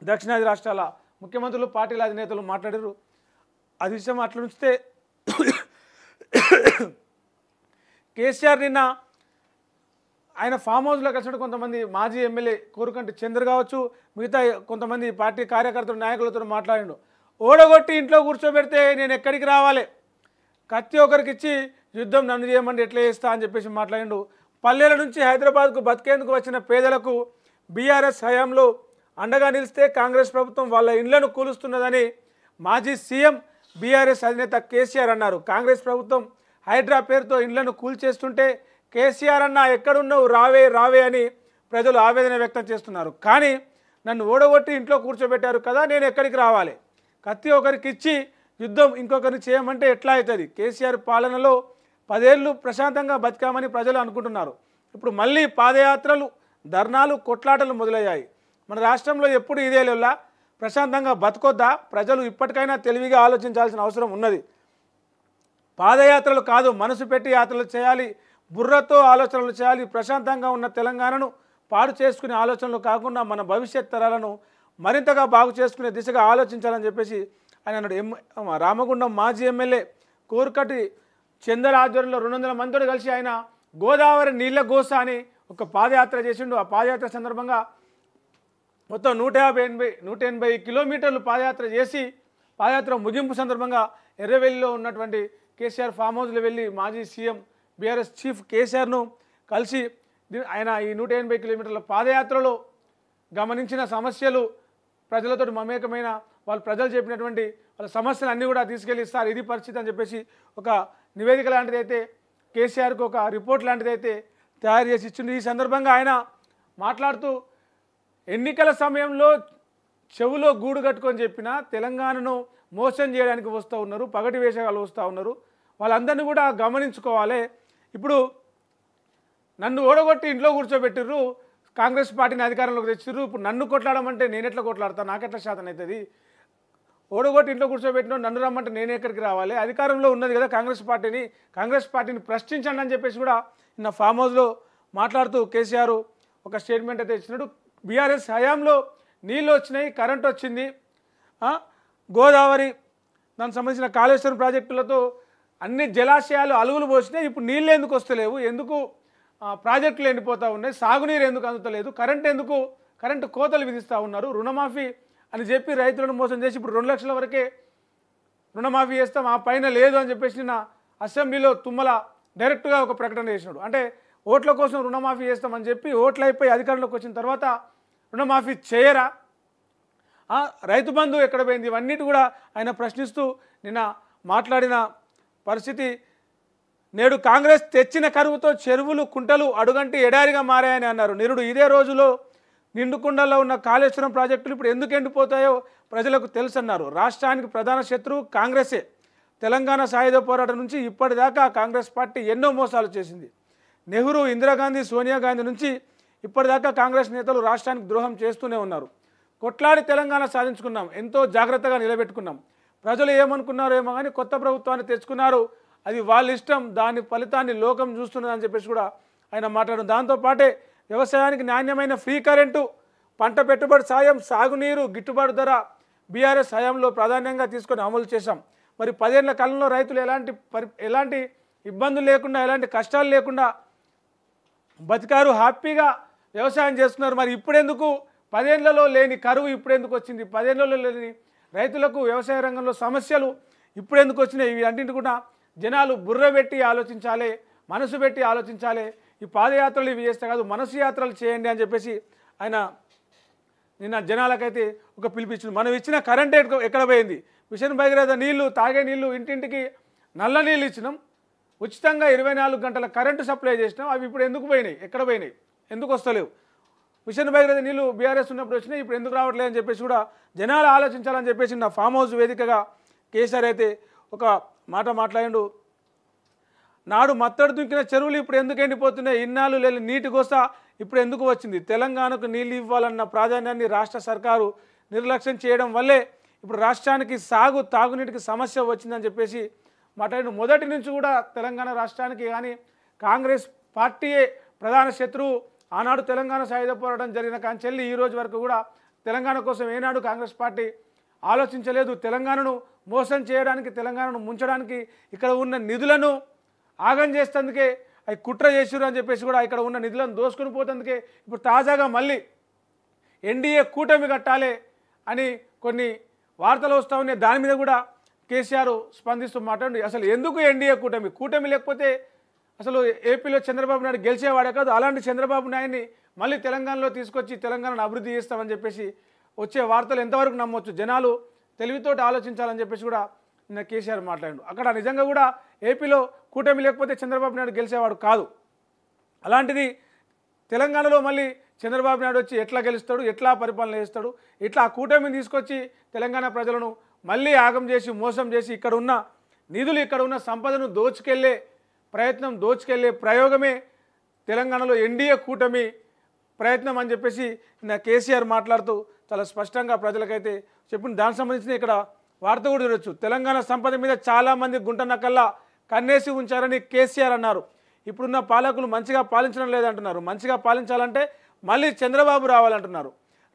దక్షిణాది రాష్ట్రాల ముఖ్యమంత్రులు పార్టీల అధినేతలు మాట్లాడారు. అది విషయం అట్లా ఉంచితే కేసీఆర్ నిన్న ఆయన ఫామ్ హౌస్లో కలిసినట్టు కొంతమంది మాజీ ఎమ్మెల్యే కోరుకంటి చంద్ర కావచ్చు, మిగతా కొంతమంది పార్టీ కార్యకర్తలు నాయకులతో మాట్లాడిండు. ఓడగొట్టి ఇంట్లో కూర్చోబెడితే నేను ఎక్కడికి రావాలి, కత్తి ఒకరికి ఇచ్చి యుద్ధం నన్ను చేయమంటే ఎట్లా చేస్తా అని చెప్పేసి మాట్లాడిండు. పల్లెల నుంచి హైదరాబాద్కు బతికేందుకు వచ్చిన పేదలకు బీఆర్ఎస్ హయాంలో అండగా నిలిస్తే కాంగ్రెస్ ప్రభుత్వం వాళ్ళ ఇండ్లను కూలుస్తున్నదని మాజీ సీఎం బీఆర్ఎస్ అధినేత కేసీఆర్ అన్నారు. కాంగ్రెస్ ప్రభుత్వం హైడ్రా పేరుతో ఇండ్లను కూల్చేస్తుంటే కేసీఆర్ అన్న ఎక్కడున్నావు రావే రావే అని ప్రజలు ఆవేదన వ్యక్తం చేస్తున్నారు. కానీ నన్ను ఓడగొట్టి ఇంట్లో కూర్చోబెట్టారు కదా, నేను ఎక్కడికి రావాలి, కత్తి ఒకరికి ఇచ్చి యుద్ధం ఇంకొకరిని చేయమంటే ఎట్లా అవుతుంది? కేసీఆర్ పాలనలో 10 ఏళ్ళు ప్రశాంతంగా బతికామని ప్రజలు అనుకుంటున్నారు. ఇప్పుడు మళ్ళీ పాదయాత్రలు, ధర్నాలు, కొట్లాటలు మొదలయ్యాయి. మన రాష్ట్రంలో ఎప్పుడు ఇదే లేలా ప్రశాంతంగా బతకొద్దా? ప్రజలు ఇప్పటికైనా తెలివిగా ఆలోచించాల్సిన అవసరం ఉన్నది. పాదయాత్రలు కాదు, మనసు పెట్టి యాత్రలు చేయాలి, బుర్రతో ఆలోచనలు చేయాలి. ప్రశాంతంగా ఉన్న తెలంగాణను పాడు చేసుకునే ఆలోచనలు కాకుండా మన భవిష్యత్ తరాలను మరింతగా బాగు చేసుకునే దిశగా ఆలోచించాలని చెప్పేసి ఆయన అన్నాడు. రామగుండం మాజీ ఎమ్మెల్యే కోరుకటి చందర్ ఆధ్వర్యంలో 200 మందితో కలిసి ఆయన గోదావరి నీళ్ళ గోస అని ఒక పాదయాత్ర చేసిండు. ఆ పాదయాత్ర సందర్భంగా మొత్తం 180 కిలోమీటర్లు పాదయాత్ర చేసి పాదయాత్ర ముగింపు సందర్భంగా ఎర్రవెల్లిలో ఉన్నటువంటి కేసీఆర్ ఫామ్ హౌస్లో వెళ్ళి మాజీ సీఎం బీఆర్ఎస్ చీఫ్ కేసీఆర్ను కలిసి ఆయన ఈ 180 కిలోమీటర్ల పాదయాత్రలో గమనించిన సమస్యలు, ప్రజలతో మమేకమైన వాళ్ళు ప్రజలు చెప్పినటువంటి వాళ్ళ సమస్యలు అన్నీ కూడా తీసుకెళ్ళి ఇస్తారు, ఇది పరిస్థితి అని చెప్పేసి ఒక నివేదిక లాంటిదైతే కేసీఆర్కు ఒక రిపోర్ట్ లాంటిదైతే తయారు చేసి ఇచ్చింది. ఈ సందర్భంగా ఆయన మాట్లాడుతూ ఎన్నికల సమయంలో చెవులో గూడు కట్టుకొని చెప్పిన తెలంగాణను మోసం చేయడానికి వస్తూ ఉన్నారు, పగటి వేషగాలు వస్తూ ఉన్నారు, వాళ్ళందరినీ కూడా గమనించుకోవాలి. ఇప్పుడు నన్ను ఓడగొట్టి ఇంట్లో కూర్చోబెట్టిర్రు, కాంగ్రెస్ పార్టీని అధికారంలోకి తెచ్చిర్రు, ఇప్పుడు నన్ను కొట్లాడమంటే నేను ఎట్లా కొట్లాడతాను, నాకెట్లా శాతం అవుతుంది? ఓడగొట్టి ఇంట్లో కూర్చోబెట్టిన నన్ను రమ్మంటే నేను ఎక్కడికి రావాలి? అధికారంలో ఉన్నది కదా కాంగ్రెస్ పార్టీని ప్రశ్నించండి అని చెప్పేసి కూడా నిన్న ఫామ్ హౌస్లో మాట్లాడుతూ కేసీఆర్ ఒక స్టేట్మెంట్ అయితే ఇచ్చినాడు. బీఆర్ఎస్ హయాంలో నీళ్ళు వచ్చినాయి, కరెంట్ వచ్చింది, గోదావరి దానికి సంబంధించిన కాళేశ్వరం ప్రాజెక్టులతో అన్ని జలాశయాలు అలుగులు పోసినాయి, ఇప్పుడు నీళ్ళు ఎందుకు వస్తలేవు, ఎందుకు ప్రాజెక్టులు ఎండిపోతూ ఉన్నాయి, సాగునీరు ఎందుకు అందుతలేదు, కరెంటు కోతలు విధిస్తూ ఉన్నారు, రుణమాఫీ అని చెప్పి రైతులను మోసం చేసి ఇప్పుడు 2 లక్షల వరకే రుణమాఫీ చేస్తాం, ఆ పైన లేదు అని చెప్పేసి నిన్న అసెంబ్లీలో తుమ్మల డైరెక్ట్గా ఒక ప్రకటన చేసినాడు. అంటే ఓట్ల కోసం రుణమాఫీ చేస్తామని చెప్పి ఓట్లు అయిపోయి అధికారంలోకి వచ్చిన తర్వాత రుణమాఫీ చేయరా? రైతు బంధు ఎక్కడ పోయింది? ఇవన్నిటి కూడా ఆయన ప్రశ్నిస్తూ నిన్న మాట్లాడిన పరిస్థితి. నేడు కాంగ్రెస్ తెచ్చిన కరువుతో చెరువులు, కుంటలు అడుగంటి ఎడారిగా మారాయని అన్నారు. నిరుడు ఇదే రోజులో నిండుకుండల్లో ఉన్న కాళేశ్వరం ప్రాజెక్టులు ఇప్పుడు ఎందుకు ఎండిపోతాయో ప్రజలకు తెలుసన్నారు. రాష్ట్రానికి ప్రధాన శత్రువు కాంగ్రెసే. తెలంగాణ సాయుధ పోరాటం నుంచి ఇప్పటిదాకా కాంగ్రెస్ పార్టీ ఎన్నో మోసాలు చేసింది. నెహ్రూ, ఇందిరాగాంధీ, సోనియా గాంధీ నుంచి ఇప్పటిదాకా కాంగ్రెస్ నేతలు రాష్ట్రానికి ద్రోహం చేస్తూనే ఉన్నారు. కొట్లాడి తెలంగాణ సాధించుకున్నాం, ఎంతో జాగ్రత్తగా నిలబెట్టుకున్నాం. ప్రజలు ఏమనుకున్నారో ఏమో కానీ కొత్త ప్రభుత్వాన్ని తెచ్చుకున్నారు, అది వాళ్ళ ఇష్టం, దాని ఫలితాన్ని లోకం చూస్తున్నదని చెప్పేసి కూడా ఆయన మాట్లాడారు. దాంతోపాటే వ్యవసాయానికి నాణ్యమైన ఫ్రీ కరెంటు, పంట పెట్టుబడి సాయం, సాగునీరు, గిట్టుబాటు ధర బీఆర్ఎస్ హయాంలో ప్రాధాన్యంగా తీసుకొని అమలు చేశాం. మరి 10 ఏళ్ల కాలంలో రైతులు ఎలాంటి ఇబ్బందులు లేకుండా, ఎలాంటి కష్టాలు లేకుండా బతికారు, హ్యాపీగా వ్యవసాయం చేస్తున్నారు. మరి ఇప్పుడెందుకు 10 ఏళ్లలో లేని కరువు ఇప్పుడెందుకు వచ్చింది? 10 ఏళ్లలో లేని రైతులకు వ్యవసాయ రంగంలో సమస్యలు ఇప్పుడెందుకు వచ్చినాయి? ఇవి అన్నింటి కూడా జనాలు బుర్ర పెట్టి ఆలోచించాలి, మనసు పెట్టి ఆలోచించాలి. ఈ పాదయాత్రలు ఇవి చేస్తే కాదు, మనసు యాత్రలు చేయండి అని చెప్పేసి ఆయన నిన్న జనాలకైతే ఒక పిలిపించింది. మనం ఇచ్చిన కరెంట్ ఎక్కడ పోయింది? మిషన్ భగీరథ నీళ్లు, తాగే నీళ్లు, ఇంటింటికి నల్ల నీళ్ళు ఇచ్చినాం, ఉచితంగా 24 గంటల కరెంటు సప్లై చేసినాం. అవి ఇప్పుడు ఎందుకు పోయినాయి? ఎక్కడ పోయినాయి? ఎందుకు వస్తలేవు? మిషన్ భగీరథ నీళ్లు బీఆర్ఎస్ ఉన్నప్పుడు వచ్చినాయి, ఇప్పుడు ఎందుకు రావట్లేదు అని చెప్పేసి కూడా జనాలు ఆలోచించాలని చెప్పేసి నా ఫామ్ హౌస్ వేదికగా కేసీఆర్ అయితే ఒక మాట మాట్లాడిండు. నాడు మత్తడి దుంకిన చెరువులు ఇప్పుడు ఎందుకు ఎండిపోతున్నాయి? ఇన్నాళ్ళు లేని నీటి కోస ఇప్పుడు ఎందుకు వచ్చింది? తెలంగాణకు నీళ్ళు ఇవ్వాలన్న ప్రాధాన్యాన్ని రాష్ట్ర సర్కారు నిర్లక్ష్యం చేయడం వల్లే ఇప్పుడు రాష్ట్రానికి తాగునీటికి సమస్య వచ్చిందని చెప్పేసి మాట్లాడిన. మొదటి నుంచి కూడా తెలంగాణ రాష్ట్రానికి కానీ కాంగ్రెస్ పార్టీయే ప్రధాన శత్రువు. ఆనాడు తెలంగాణ సాయుధ పోరాటం జరిగిన కాంచెల్లి ఈ రోజు వరకు కూడా తెలంగాణ కోసం ఏనాడు కాంగ్రెస్ పార్టీ ఆలోచించలేదు. తెలంగాణను మోసం చేయడానికి, తెలంగాణను ముంచడానికి, ఇక్కడ ఉన్న నిధులను ఆగం చేసేందుకే అవి కుట్ర చేసిరు అని చెప్పేసి కూడా ఇక్కడ ఉన్న నిధులను దోసుకుని పోతందుకే ఇప్పుడు తాజాగా మళ్ళీ ఎన్డీఏ కూటమి కట్టాలి అని కొన్ని వార్తలు వస్తూ ఉన్నాయి. దాని మీద కూడా కేసీఆర్ స్పందిస్తూ మాట్లాడి అసలు ఎందుకు ఎన్డీఏ కూటమి, కూటమి లేకపోతే అసలు ఏపీలో చంద్రబాబు నాయుడు గెలిచేవాడే కాదు. అలాంటి చంద్రబాబు నాయుడిని మళ్ళీ తెలంగాణలో తీసుకొచ్చి తెలంగాణను అభివృద్ధి చేస్తామని చెప్పేసి వచ్చే వార్తలు ఎంతవరకు నమ్మొచ్చు? జనాలు తెలివితోటి ఆలోచించాలని చెప్పేసి కూడా నిన్న కేసీఆర్ మాట్లాడాడు. అక్కడ నిజంగా కూడా ఏపీలో కూటమి లేకపోతే చంద్రబాబు నాయుడు గెలిచేవాడు కాదు. అలాంటిది తెలంగాణలో మళ్ళీ చంద్రబాబు నాయుడు వచ్చి ఎట్లా గెలుస్తాడు, ఎట్లా పరిపాలన చేస్తాడు, ఇట్లా ఆ కూటమిని తీసుకొచ్చి తెలంగాణ ప్రజలను మళ్ళీ ఆగం చేసి మోసం చేసి ఇక్కడ ఉన్న నిధులు, ఇక్కడ ఉన్న సంపదను దోచుకెళ్లే ప్రయోగమే తెలంగాణలో ఎన్డీఏ కూటమి ప్రయత్నం అని చెప్పేసి నిన్న కేసీఆర్ మాట్లాడుతూ చాలా స్పష్టంగా ప్రజలకైతే చెప్పిన దానికి సంబంధించిన ఇక్కడ వార్త కూడా చూడొచ్చు. తెలంగాణ సంపద మీద చాలామంది గుంటనక్కల్లా కన్నేసి ఉంచారని కేసీఆర్ అన్నారు. ఇప్పుడున్న పాలకులు మంచిగా పాలించడం లేదంటున్నారు. మంచిగా పాలించాలంటే మళ్ళీ చంద్రబాబు రావాలంటున్నారు.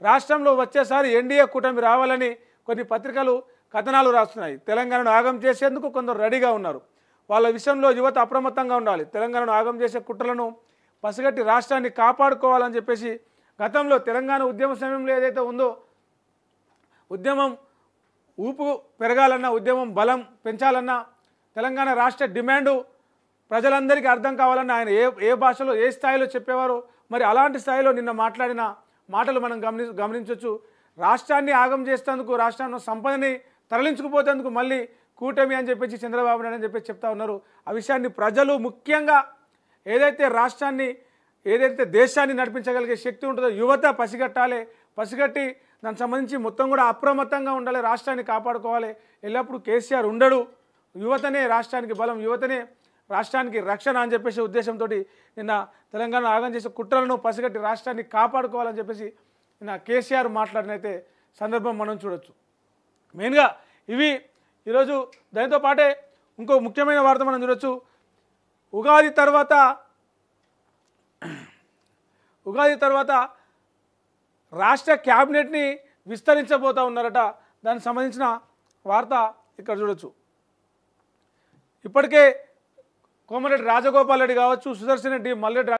రాష్ట్రంలో వచ్చేసారి ఎన్డీఏ కూటమి రావాలని కొన్ని పత్రికలు కథనాలు రాస్తున్నాయి. తెలంగాణను ఆగం చేసేందుకు కొందరు రెడీగా ఉన్నారు. వాళ్ళ విషయంలో యువత అప్రమత్తంగా ఉండాలి. తెలంగాణను ఆగం చేసే కుట్రలను పసిగట్టి రాష్ట్రాన్ని కాపాడుకోవాలని చెప్పేసి గతంలో తెలంగాణ ఉద్యమ సమయంలో ఏదైతే ఉందో, ఉద్యమం ఊపు పెరగాలన్నా, ఉద్యమం బలం పెంచాలన్నా, తెలంగాణ రాష్ట్ర డిమాండు ప్రజలందరికీ అర్థం కావాలన్నా ఆయన ఏ భాషలో ఏ స్థాయిలో చెప్పేవారో మరి అలాంటి స్థాయిలో నిన్న మాట్లాడిన మాటలు మనం గమనించవచ్చు. రాష్ట్రాన్ని ఆగం చేసేందుకు, రాష్ట్రాన్ని సంపదని తరలించుకుపోతేందుకు మళ్ళీ కూటమి అని చెప్పేసి చంద్రబాబు నాయుడు అని చెప్పేసి చెప్తా ఉన్నారు. ఆ విషయాన్ని ప్రజలు ముఖ్యంగా ఏదైతే రాష్ట్రాన్ని, ఏదైతే దేశాన్ని నడిపించగలిగే శక్తి ఉంటుందో యువత పసిగట్టాలి. పసిగట్టి దానికి సంబంధించి మొత్తం కూడా అప్రమత్తంగా ఉండాలి. రాష్ట్రాన్ని కాపాడుకోవాలి. ఎల్లప్పుడూ కేసీఆర్ ఉండడు. యువతనే రాష్ట్రానికి బలం, యువతనే రాష్ట్రానికి రక్షణ అని చెప్పేసి ఉద్దేశంతో నిన్న తెలంగాణ ఆగం చేసే కుట్రలను పసిగట్టి రాష్ట్రాన్ని కాపాడుకోవాలని చెప్పేసి నిన్న కేసీఆర్ మాట్లాడినైతే సందర్భం మనం చూడొచ్చు. మెయిన్గా ఇవి ఈరోజు. దాంతో పాటే ఇంకో ముఖ్యమైన వార్త మనం చూడొచ్చు. ఉగాది తర్వాత రాష్ట్ర క్యాబినెట్ని విస్తరించబోతూ ఉన్నారట. దానికి సంబంధించిన వార్త ఇక్కడ చూడొచ్చు. ఇప్పటికే కోమరెడ్డి రాజగోపాల్ రెడ్డి కావచ్చు, సుదర్శన్ రెడ్డి, మల్లెడ్డి